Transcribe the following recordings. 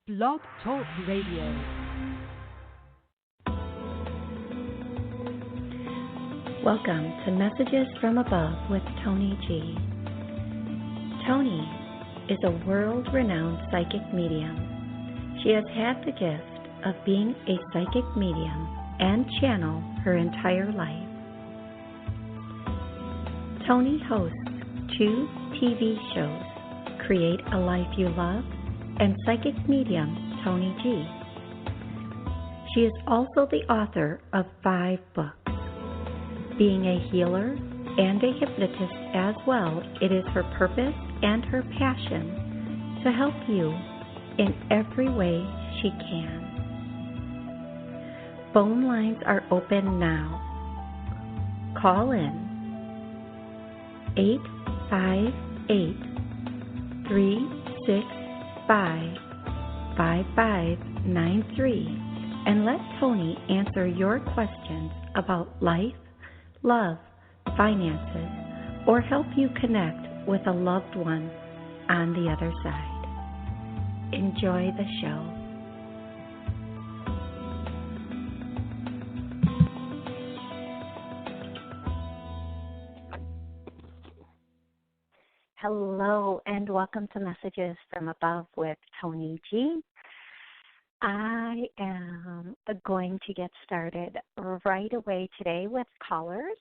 Blog Talk Radio. Welcome to Messages from Above with Toni G. Toni is a world-renowned psychic medium. She has had the gift of being a psychic medium and channel her entire life. Toni hosts 2 TV shows, Create a Life You Love and Psychic Medium Toni G. She is also the author of 5 books. Being a healer and a hypnotist as well, it is her purpose and her passion to help you in every way she can. Phone lines are open now. Call in 858-365-5593 and let Toni answer your questions about life, love, finances, or help you connect with a loved one on the other side. Enjoy the show. Hello and welcome to Messages from Above with Toni G. I am going to get started right away today with callers.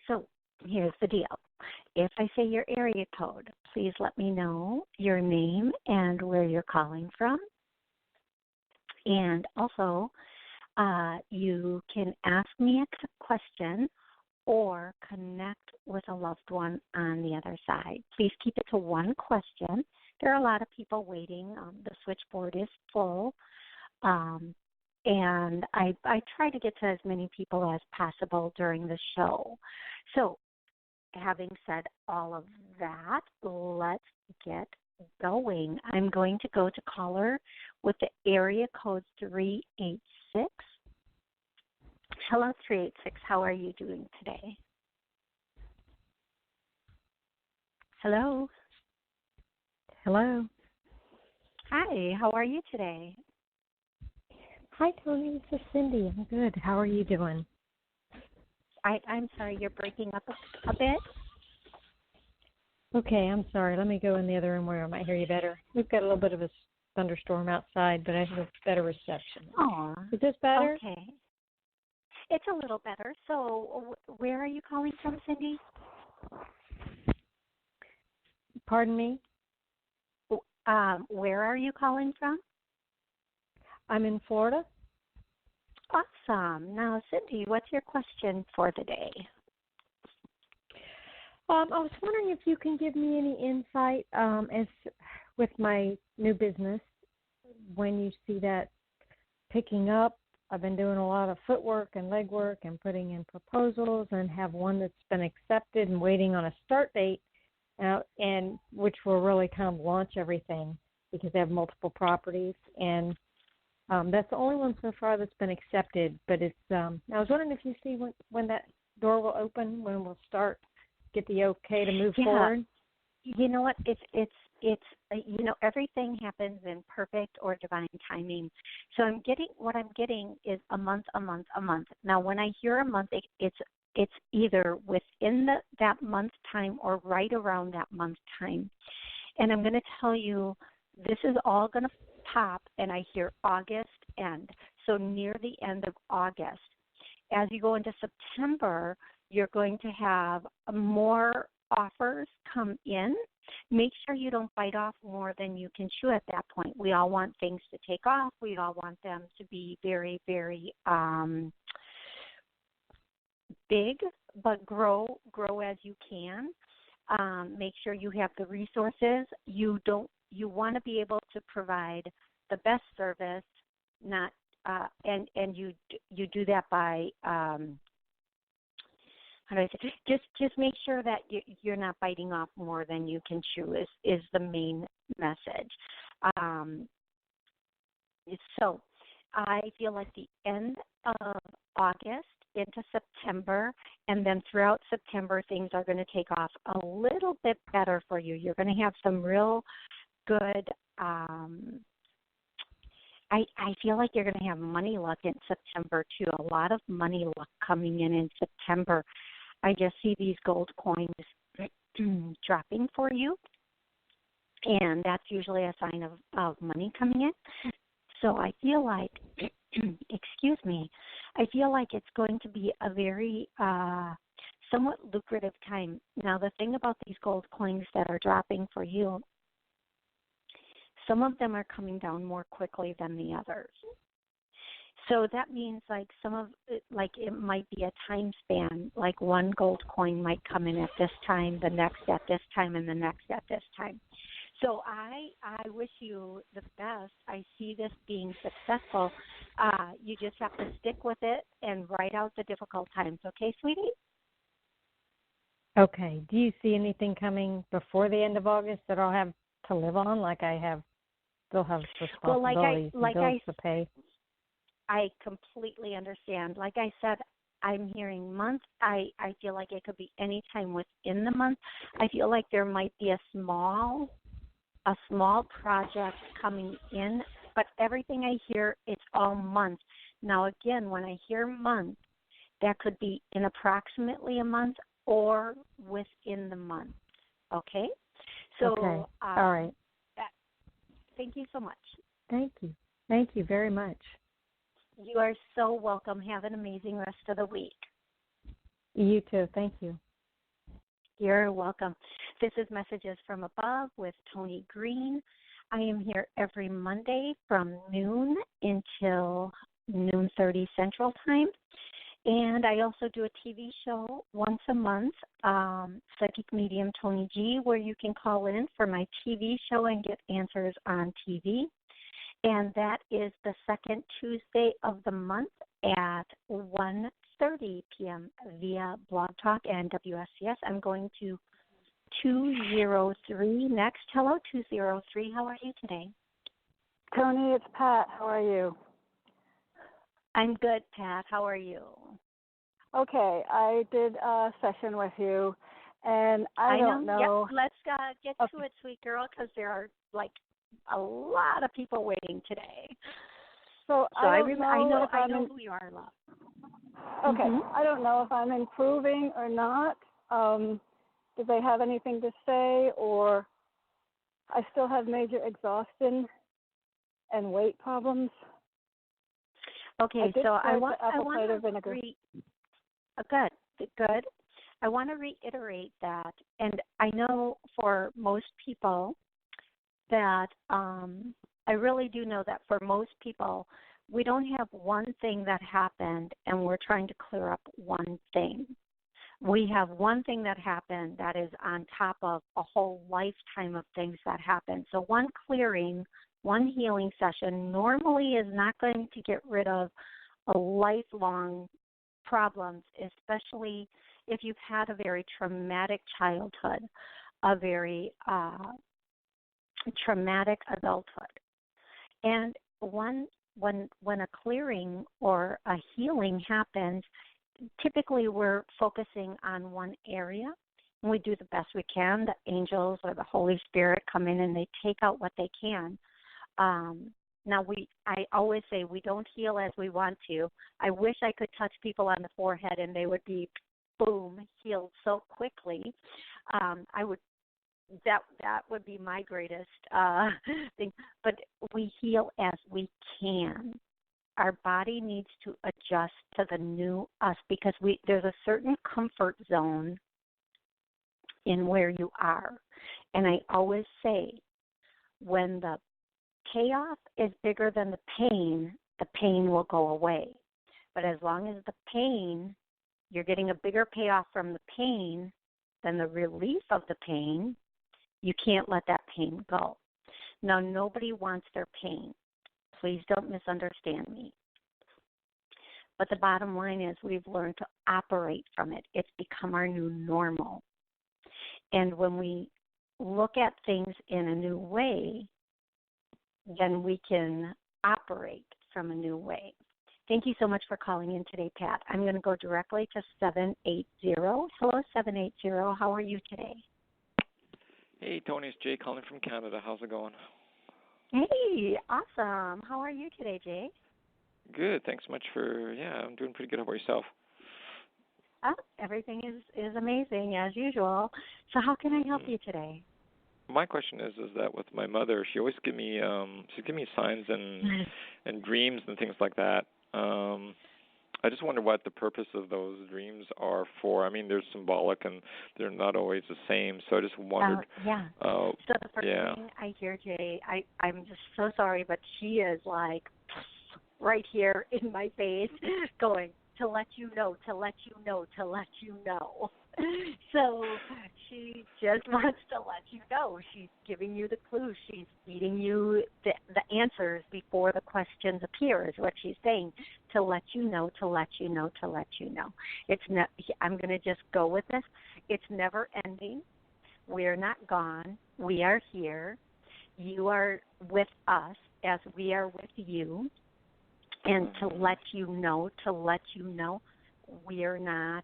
So here's the deal. If I say your area code, please let me know your name and where you're calling from. And also, you can ask me a question or connect with a loved one on the other side. Please keep it to one question. There are a lot of people waiting. The switchboard is full. And I try to get to as many people as possible during the show. So, having said all of that, let's get going. I'm going to go to caller with the area code 386. Hello, 386. How are you doing today? Hello. Hello. Hi, how are you today? Hi, Toni. This is Cindy. I'm good. How are you doing? I'm sorry, you're breaking up a bit. Okay, I'm sorry. Let me go in the other room where I might hear you better. We've got a little bit of a thunderstorm outside, but I have a better reception. Oh, is this better? Okay. It's a little better. So where are you calling from, Cindy? Pardon me? Where are you calling from? I'm in Florida. Awesome. Now, Cindy, what's your question for the day? I was wondering if you can give me any insight as with my new business, when you see that picking up. I've been doing a lot of footwork and legwork and putting in proposals and have one that's been accepted and waiting on a start date, and which will really kind of launch everything because they have multiple properties. And that's the only one so far that's been accepted. But it's I was wondering if you see when that door will open, when we'll start, get the okay to move forward. You know what? It's everything happens in perfect or divine timing. So what I'm getting is a month. Now, when I hear a month, it's either within that month time or right around that month time. And I'm going to tell you, this is all going to pop, and I hear August end. So near the end of August. As you go into September, you're going to have more offers come in. Make sure you don't bite off more than you can chew at that point. We all want things to take off. We all want them to be very, very big, but grow as you can. Make sure you have the resources. You want to be able to provide the best service, not and you do that by how do I say? Just make sure that you're not biting off more than you can chew is the main message. So I feel like the end of August into September, and then throughout September, things are going to take off a little bit better for you. You're going to have some real good I feel like you're going to have money luck in September, too. A lot of money luck coming in September. I just see these gold coins dropping for you, and that's usually a sign of money coming in. So I feel like, excuse me, I feel like it's going to be a very somewhat lucrative time. Now, the thing about these gold coins that are dropping for you, some of them are coming down more quickly than the others. So that means like it might be a time span, like one gold coin might come in at this time, the next at this time, and the next at this time. So I wish you the best. I see this being successful. You just have to stick with it and ride out the difficult times. Okay, sweetie? Okay. Do you see anything coming before the end of August that I'll have to live on? Like I still have responsibilities and bills to pay. I completely understand. Like I said, I'm hearing month. I feel like it could be any time within the month. I feel like there might be a small project coming in, but everything I hear, it's all month. Now, again, when I hear month, that could be in approximately a month or within the month. Okay? So, okay. All right. Thank you so much. Thank you. Thank you very much. You are so welcome. Have an amazing rest of the week. You too. Thank you. You're welcome. This is Messages from Above with Toni Greene. I am here every Monday from noon until noon 30 Central Time. And I also do a TV show once a month, Psychic Medium Toni G, where you can call in for my TV show and get answers on TV. And that is the second Tuesday of the month at 1:30 p.m. via Blog Talk and WSCS. I'm going to 203 next. Hello, 203. How are you today? Toni, it's Pat. How are you? I'm good, Pat. How are you? Okay, I did a session with you, and I don't know. Yep. Let's get to it, sweet girl, because there are like a lot of people waiting today. So I know who you are, love. Okay, Mm-hmm. I don't know if I'm improving or not. Do they have anything to say, or I still have major exhaustion and weight problems? Okay, so I want to read. Good. I want to reiterate that, and I know for most people that I really do know that for most people, we don't have one thing that happened and we're trying to clear up one thing. We have one thing that happened that is on top of a whole lifetime of things that happened. So one clearing, one healing session normally is not going to get rid of a lifelong problems, especially if you've had a very traumatic childhood, a very traumatic adulthood. And when a clearing or a healing happens, typically we're focusing on one area, and we do the best we can. The angels or the Holy Spirit come in and they take out what they can. Now, I always say we don't heal as we want to. I wish I could touch people on the forehead and they would be, boom, healed so quickly. That would be my greatest thing. But we heal as we can. Our body needs to adjust to the new us because there's a certain comfort zone in where you are. And I always say when the payoff is bigger than the pain will go away. But as long as the pain, you're getting a bigger payoff from the pain than the relief of the pain, you can't let that pain go. Now, nobody wants their pain. Please don't misunderstand me. But the bottom line is we've learned to operate from it. It's become our new normal. And when we look at things in a new way, then we can operate from a new way. Thank you so much for calling in today, Pat. I'm going to go directly to 780. Hello, 780. How are you today? Hey, Toni, it's Jay calling from Canada. How's it going? Hey, Awesome. How are you today, Jay? Good. Thanks so much I'm doing pretty good. How about yourself? Everything is amazing as usual. So how can I help you today? My question is that with my mother, she always give me signs and dreams and things like that. I just wonder what the purpose of those dreams are for. I mean, they're symbolic and they're not always the same. So I just wondered. Yeah. So the first thing I hear, Jay, I'm just so sorry, but she is like right here in my face going, to let you know, to let you know, to let you know. So she just wants to let you know. She's giving you the clues. She's feeding you the answers before the questions appear is what she's saying, to let you know, to let you know, to let you know. I'm going to just go with this. It's never ending. We're not gone. We are here. You are with us as we are with you. And to let you know, we're not,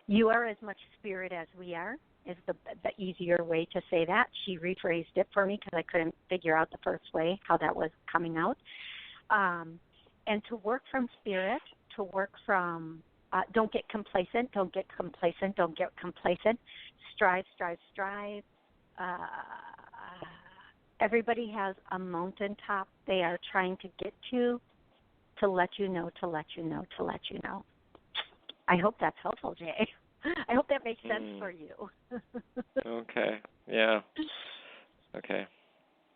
you are as much spirit as we are, is the easier way to say that. She rephrased it for me because I couldn't figure out the first way how that was coming out. And to work from spirit, to work from, don't get complacent, strive. Everybody has a mountaintop they are trying to get to let you know. I hope that's helpful, Jay. I hope that makes sense for you. Okay. Yeah. Okay.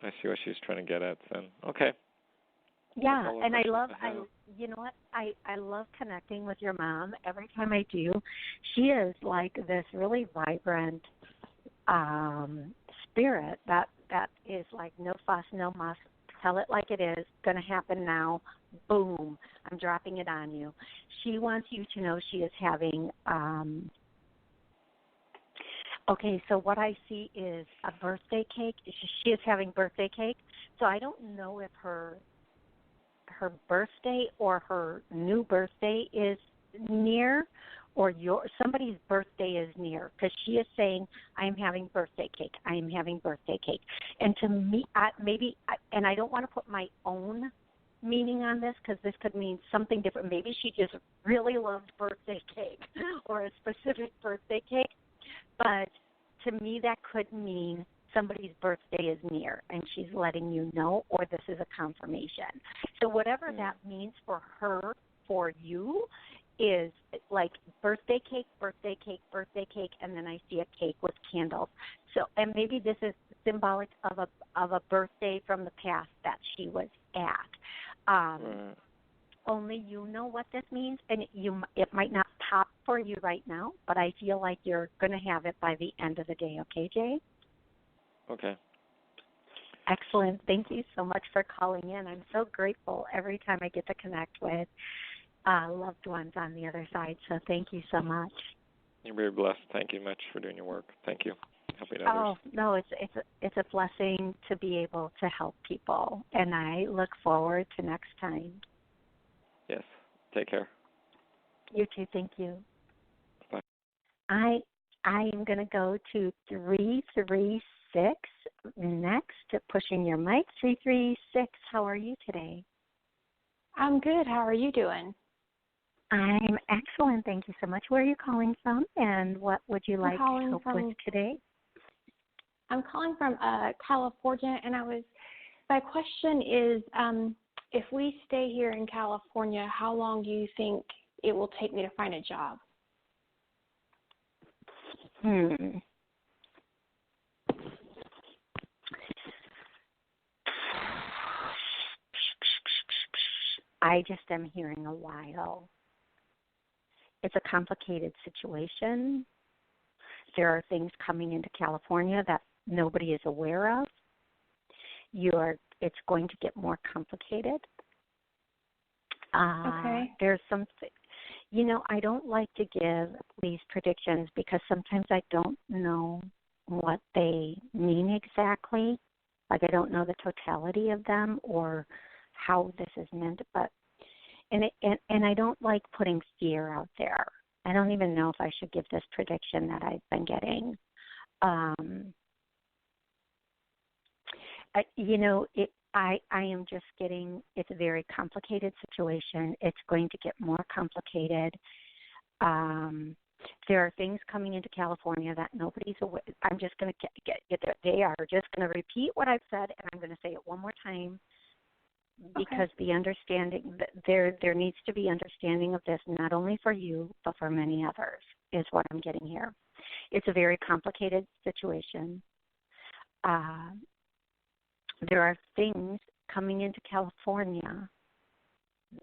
I see what she's trying to get at then. Okay. Yeah, and I you know what? I love connecting with your mom. Every time I do, she is like this really vibrant spirit that is like no fuss, no muss. Tell it like it is. Going to happen now. Boom. I'm dropping it on you. She wants you to know she is having okay, so what I see is a birthday cake. She is having birthday cake. So I don't know if her birthday or her new birthday is near, or somebody's birthday is near, because she is saying, I am having birthday cake. And to me, and I don't want to put my own meaning on this, because this could mean something different. Maybe she just really loves birthday cake or a specific birthday cake. But to me, that could mean somebody's birthday is near and she's letting you know, or this is a confirmation. So whatever that means for her, for you, is like birthday cake, and then I see a cake with candles. So, and maybe this is symbolic of a birthday from the past that she was at. Only you know what this means, and it might not pop for you right now, but I feel like you're going to have it by the end of the day. Okay, Jay? Okay. Excellent. Thank you so much for calling in. I'm so grateful every time I get to connect with loved ones on the other side. So thank you so much. You're very blessed. Thank you much for doing your work. Thank you. Helping Oh others. no, it's a blessing to be able to help people, and I look forward to next time. Yes. Take care. You too. Thank you. Bye. I am going to go to 336 next. Pushing your mic. 336. How are you today? I'm good. How are you doing? I'm excellent. Thank you so much. Where are you calling from, and what would you like help with today? I'm calling from California, and my question is, if we stay here in California, how long do you think it will take me to find a job? I just am hearing a while. It's a complicated situation. There are things coming into California that nobody is aware of. It's going to get more complicated. Okay. There's some, I don't like to give these predictions because sometimes I don't know what they mean exactly. Like I don't know the totality of them or how this is meant, and I don't like putting fear out there. I don't even know if I should give this prediction that I've been getting. I am just getting, it's a very complicated situation. It's going to get more complicated. There are things coming into California that nobody's aware. I'm just going to get there. They are just going to repeat what I've said, and I'm going to say it one more time because the understanding, there needs to be understanding of this, not only for you, but for many others, is what I'm getting here. It's a very complicated situation. There are things coming into California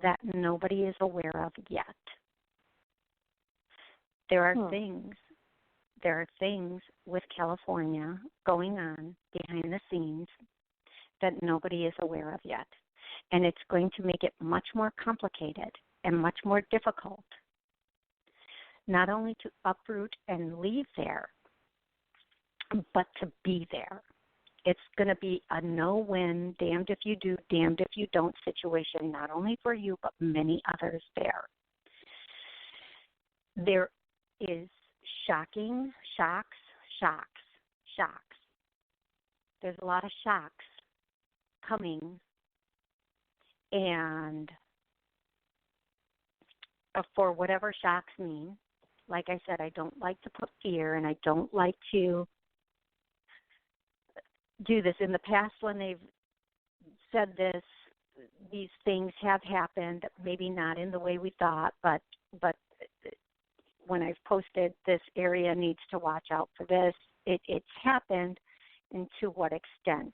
that nobody is aware of yet. There are things with California going on behind the scenes that nobody is aware of yet. And it's going to make it much more complicated and much more difficult, not only to uproot and leave there, but to be there. It's going to be a no-win, damned if you do, damned if you don't situation, not only for you, but many others there. There is shocks. There's a lot of shocks coming, and for whatever shocks mean, like I said, I don't like to put fear, and I don't like to do this. In the past, when they've said this, these things have happened, maybe not in the way we thought, but when I've posted this area needs to watch out for this, it's happened, and to what extent.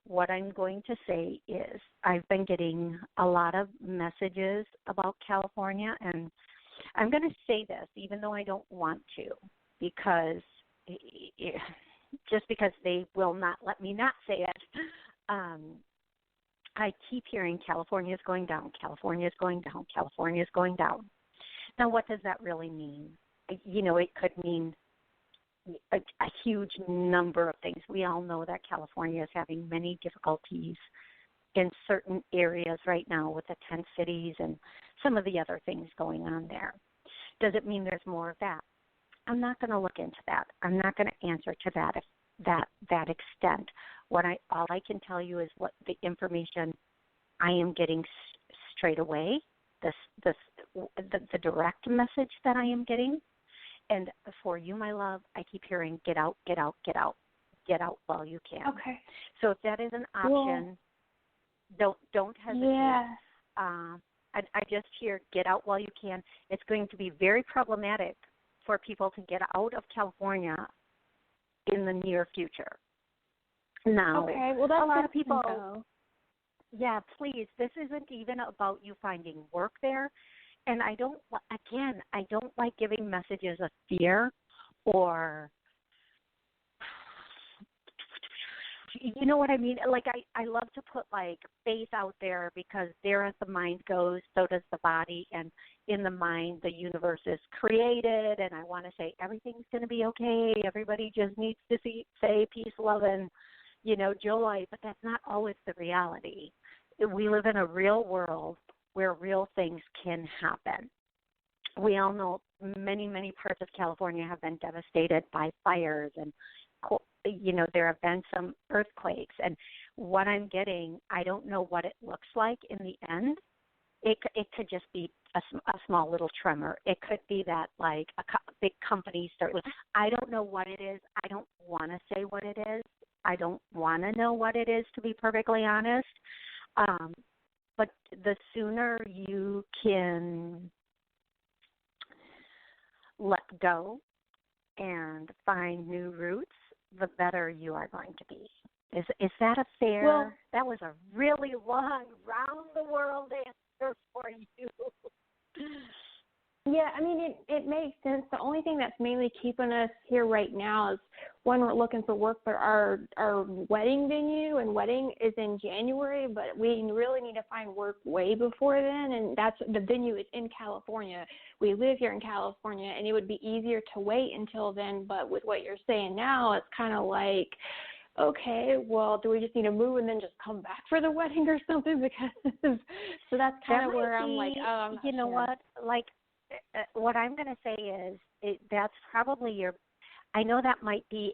What I'm going to say is I've been getting a lot of messages about California, and I'm going to say this even though I don't want to, because just because they will not let me not say it. I keep hearing California is going down, California is going down, California is going down. Now, what does that really mean? It could mean a huge number of things. We all know that California is having many difficulties in certain areas right now with the 10 cities and some of the other things going on there. Does it mean there's more of that? I'm not going to look into that. I'm not going to answer to that extent. All I can tell you is what the information I am getting straight away, the direct message that I am getting. And for you, my love, I keep hearing get out, get out, get out, get out while you can. Okay. So if that is an option, don't hesitate. Yeah. I just hear get out while you can. It's going to be very problematic for people to get out of California in the near future. Now, okay. Well, that's a lot of people. Know. Yeah, please. This isn't even about you finding work there. And I don't like giving messages of fear or, you know what I mean? Like, I love to put, like, faith out there, because there as the mind goes, so does the body. And in the mind, the universe is created. And I want to say everything's going to be okay. Everybody just needs to say peace, love, and, joy. But that's not always the reality. We live in a real world where real things can happen. We all know many, many parts of California have been devastated by fires, and there have been some earthquakes. And what I'm getting, I don't know what it looks like in the end. It could just be a small little tremor. It could be that, like, big companies start with. I don't know what it is. I don't want to say what it is. I don't want to know what it is, to be perfectly honest. But the sooner you can let go and find new routes, the better you are going to be. Is that a fair? Well, that was a really long, round-the-world answer for you. Yeah, I mean, it makes sense. The only thing that's mainly keeping us here right now is, one, we're looking for work, but our wedding venue and wedding is in January, but we really need to find work way before then, and that's the venue is in California. We live here in California, and it would be easier to wait until then, but with what you're saying now, it's kind of like, okay, well, do we just need to move and then just come back for the wedding or something? Because so that's kind of where I'm like, oh, I'm not you know sure. what, like, what I'm going to say is that's probably I know that might be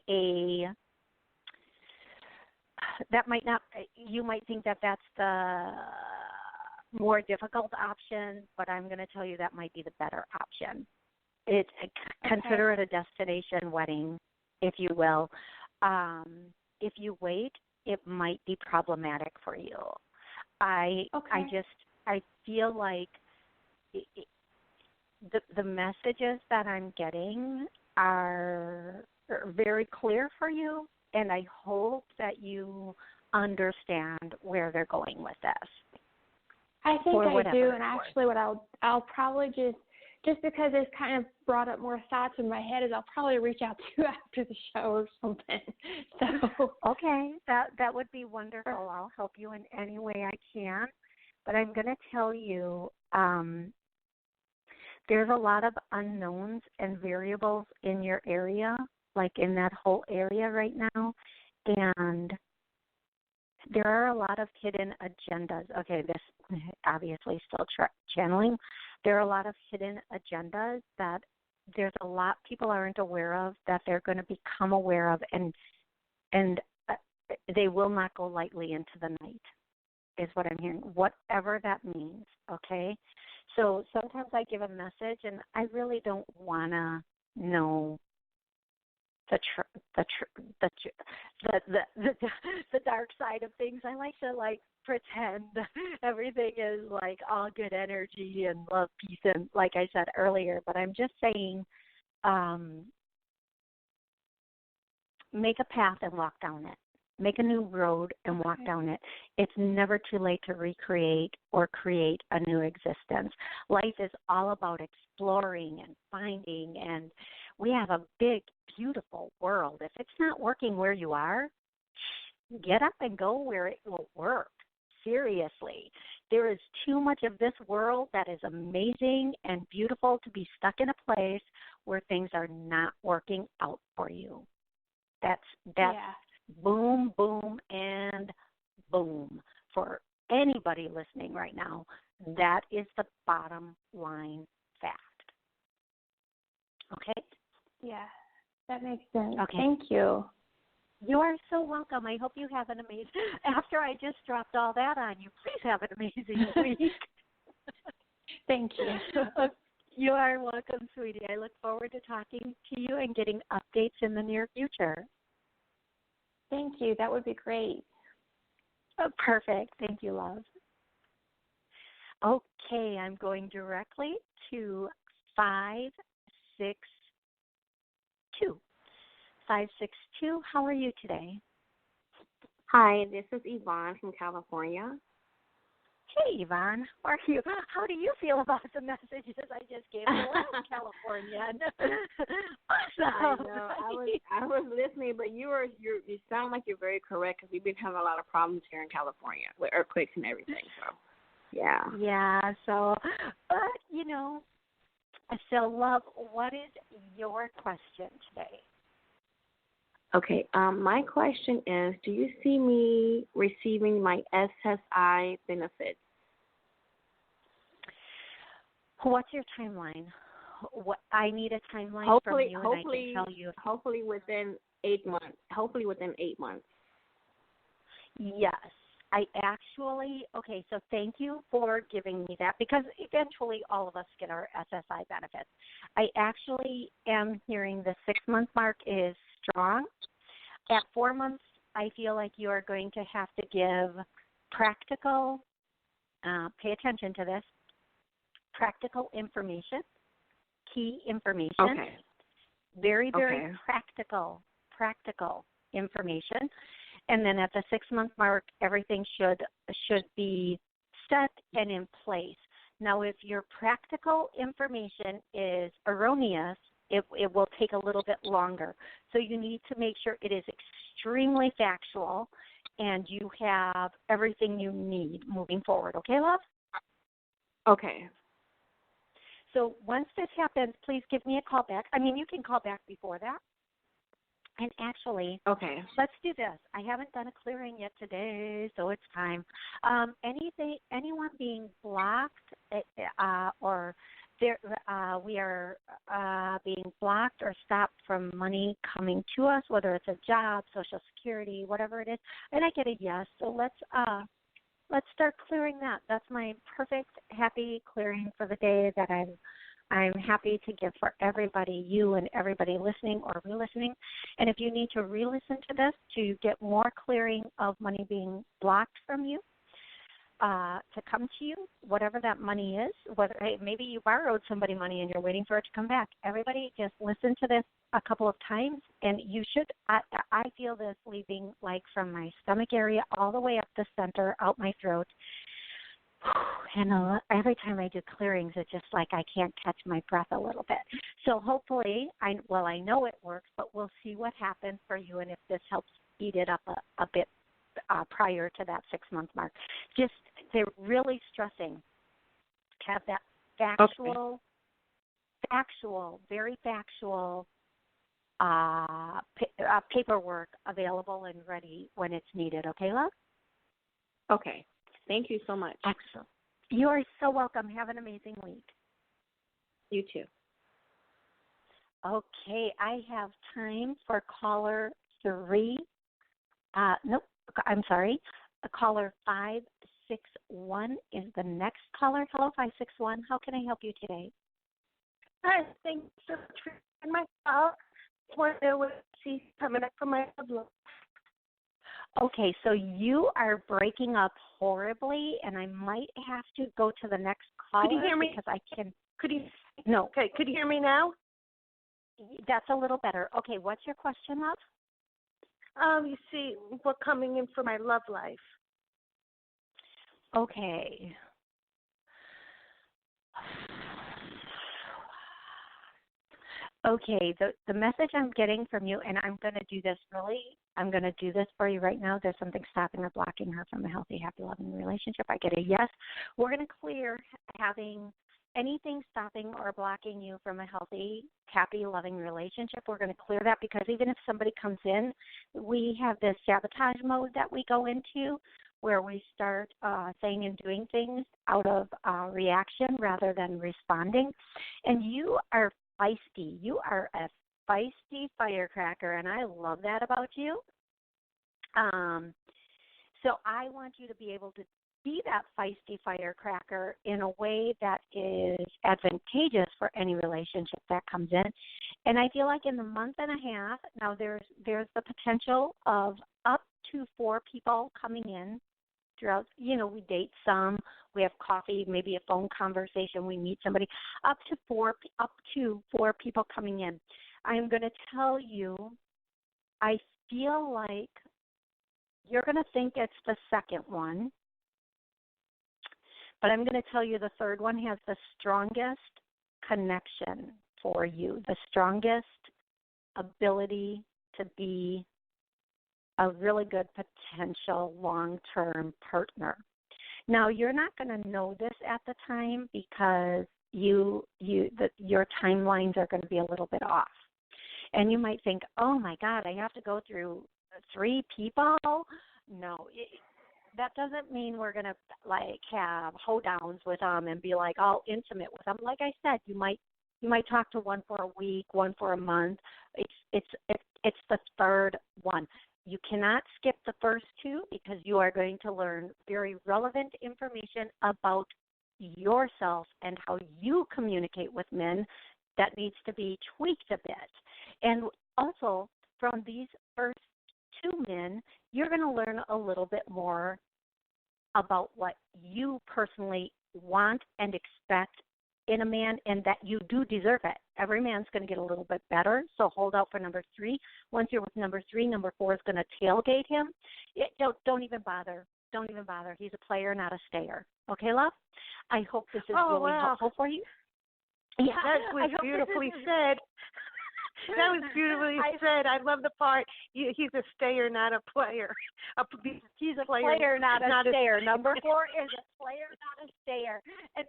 that might not, you might think that that's the more difficult option, but I'm going to tell you that might be the better option. Consider it a destination wedding, if you will. If you wait, it might be problematic for you. I feel like the messages that I'm getting are very clear for you, and I hope that you understand where they're going with this. I think I do, and actually what I'll probably just because it's kind of brought up more thoughts in my head, is I'll probably reach out to you after the show or something. So okay, that would be wonderful. I'll help you in any way I can. But I'm going to tell you, there's a lot of unknowns and variables in your area, like in that whole area right now, and there are a lot of hidden agendas. Okay, this obviously still channeling. There are a lot of hidden agendas that there's a lot people aren't aware of that they're going to become aware of, and they will not go lightly into the night, is what I'm hearing, whatever that means, okay? So sometimes I give a message, and I really don't want to know the dark side of things. I like to pretend everything is all good energy and love, peace, and like I said earlier. But I'm just saying, make a path and walk down it. Make a new road and walk down it. It's never too late to recreate or create a new existence. Life is all about exploring and finding, and we have a big, beautiful world. If it's not working where you are, get up and go where it will work. Seriously. There is too much of this world that is amazing and beautiful to be stuck in a place where things are not working out for you. That's boom, boom, and boom. For anybody listening right now, that is the bottom line fact. Okay? Yeah, that makes sense. Okay. Thank you. You are so welcome. I hope you have an amazing, after I just dropped all that on you, please have an amazing week. Thank you. You are welcome, sweetie. I look forward to talking to you and getting updates in the near future. Thank you. That would be great. Oh, perfect. Thank you, love. Okay, I'm going directly to 562. 562, how are you today? Hi, this is Yvonne from California. Hey, Yvonne, how are you? How do you feel about the messages I just gave you last California? Awesome. I know. I was listening, but you sound like you're very correct because we've been having a lot of problems here in California with earthquakes and everything. So, yeah. Yeah. So, but so love, what is your question today? Okay. My question is, do you see me receiving my SSI benefits? What's your timeline? What I need a timeline from you, and I can tell you. Hopefully within 8 months. Yes. So thank you for giving me that, because eventually all of us get our SSI benefits. I actually am hearing the 6-month mark is strong. At 4 months, I feel like you are going to have to give practical, pay attention to this, practical information, key information, very, very practical information. And then at the 6-month mark, everything should be set and in place. Now, if your practical information is erroneous, it will take a little bit longer. So you need to make sure it is extremely factual and you have everything you need moving forward. Okay, love? Okay. So once this happens, please give me a call back. I mean, you can call back before that. And actually, let's do this. I haven't done a clearing yet today, so it's time. Anyone being blocked or we are being blocked or stopped from money coming to us, whether it's a job, Social Security, whatever it is. And I get a yes. So let's start clearing that. That's my perfect, happy clearing for the day that I'm happy to give for everybody, you and everybody listening or re-listening. And if you need to re-listen to this to get more clearing of money being blocked from you, to come to you, whatever that money is, whether maybe you borrowed somebody money and you're waiting for it to come back. Everybody just listen to this a couple of times, and you should, I feel this leaving like from my stomach area all the way up the center, out my throat. And every time I do clearings, it's just like I can't catch my breath a little bit. So hopefully, I know it works, but we'll see what happens for you and if this helps speed it up a bit prior to that 6-month mark. Just they're really stressing to have that very factual paperwork available and ready when it's needed. Okay, love? Okay. Thank you so much. Excellent. You are so welcome. Have an amazing week. You too. Okay, I have time for caller 3. Nope, I'm sorry. Caller 561 is the next caller. Hello, 561. How can I help you today? Hi, thanks so much for taking my call. I want to know what she's coming up for my blood. Okay, so you are breaking up horribly, and I might have to go to the next caller. Could you hear me? Because I can. Could you? No. Okay, could you hear me now? That's a little better. Okay, what's your question, love? You see, we're coming in for my love life. Okay. Okay, the message I'm getting from you, and I'm going to do this for you right now. There's something stopping or blocking her from a healthy, happy, loving relationship. I get a yes. We're going to clear having anything stopping or blocking you from a healthy, happy, loving relationship. We're going to clear that because even if somebody comes in, we have this sabotage mode that we go into where we start saying and doing things out of reaction rather than responding. And you are feisty. You are a feisty firecracker, and I love that about you. So I want you to be able to be that feisty firecracker in a way that is advantageous for any relationship that comes in. And I feel like in the month and a half, now there's the potential of up to 4 people coming in throughout, we date some, we have coffee, maybe a phone conversation, we meet somebody, up to four people coming in. I'm going to tell you, I feel like you're going to think it's the second one, but I'm going to tell you the third one has the strongest connection for you, the strongest ability to be a really good potential long-term partner. Now, you're not going to know this at the time because your timelines are going to be a little bit off. And you might think, oh, my God, I have to go through 3 people? No, that doesn't mean we're going to, have hoedowns with them and be, all intimate with them. Like I said, you might talk to one for a week, one for a month. It's the third one. You cannot skip the first 2 because you are going to learn very relevant information about yourself and how you communicate with men that needs to be tweaked a bit. And also, from these first 2 men, you're going to learn a little bit more about what you personally want and expect in a man, and that you do deserve it. Every man's going to get a little bit better, so hold out for number 3. Once you're with number 3, number 4 is going to tailgate him. Don't even bother. Don't even bother. He's a player, not a stayer. Okay, love? I hope this is really helpful for you. Yeah, that was beautifully said. That was beautifully said. I love the part. He's a stayer, not a player. He's a player, not a stayer. Number 4 is a player, not a stayer. And,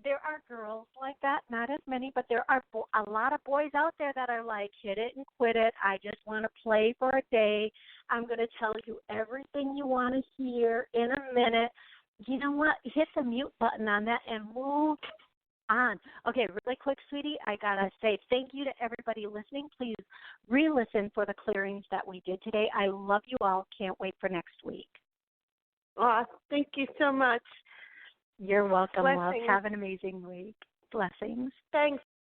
there are girls like that, not as many, but there are a lot of boys out there that are like, hit it and quit it. I just want to play for a day. I'm going to tell you everything you want to hear in a minute. You know what? Hit the mute button on that and move on. Okay, really quick, sweetie, I got to say thank you to everybody listening. Please re-listen for the clearings that we did today. I love you all. Can't wait for next week. Oh, thank you so much. You're welcome, Blessings. love. Have an amazing week. Blessings. Thanks.